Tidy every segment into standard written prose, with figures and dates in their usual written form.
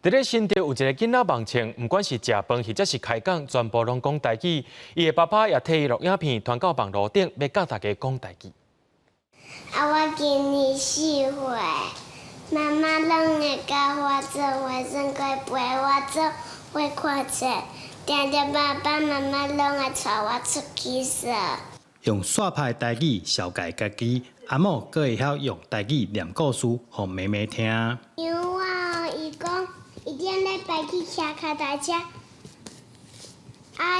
伫咧新竹有一个囡仔梦称，不管是食饭或者是开讲，全部拢讲台语。伊的爸爸也替伊录影片传到网络顶，要教大家讲台语。我今年4岁，妈妈拢会教我做卫生柜陪我做会看册，定定爸爸妈妈拢会带我出去耍。用煞派台语消解家己，阿某阁会晓用台语念故事，互妹妹听。因为伊讲一点礼拜去骑脚踏车，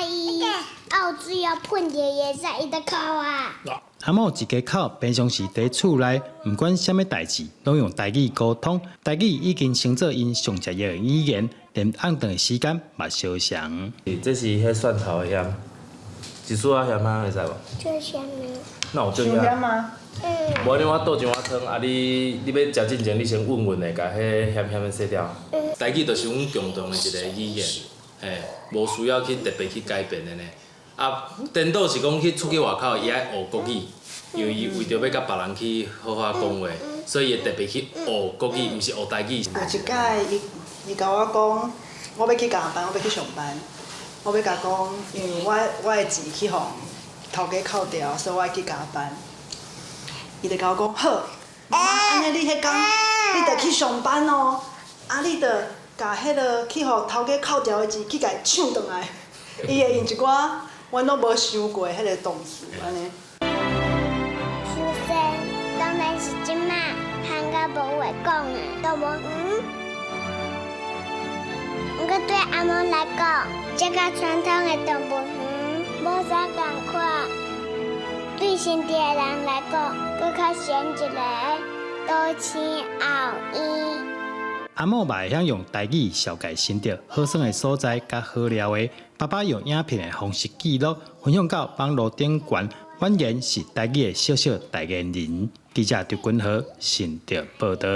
伊澳水要喷爷爷在伊的口啊。阿某一家口平常时伫厝内，毋管啥物代志，拢用台语沟通。台语已经成做因上食药的语言，连暗顿的时间嘛相像。这是迄蒜头的咸，一丝仔咸啊，会使无？这什么？那有最咸吗？无你我倒一碗汤，啊你要食之前，你先稳稳的，甲迄咸咸的洗掉。台语就是阮共同的一个语言，嘿，无需要去特别去改变的呢。啊，颠倒是讲去出去外口，伊爱学国语，因为伊为着要甲别人去好好讲话，所以伊特别去学国语，毋是学台语。啊，一届伊甲我讲，我要去加班，我要去上班，我要甲讲，因为我的钱去互头家扣掉，所以我要去加班。伊就甲我讲好，妈，安尼你迄工，你得去上班哦，啊，你得甲迄个去互头家扣掉的钱去甲伊抢转来。伊会用一寡阮拢无想过迄个动词安尼。出生当然是即马汉甲无话讲啊，都无毋过对阿嬷来讲，这个传统的动物无啥共款。对新地的人来讲，佫较选一个多青后衣。阿某嘛会晓用台语消解新竹好耍的所在，甲好料的。爸爸用影片的方式记录，分享到网络顶悬，婉言是台语的小小代言人。记者刘君豪，新竹报道。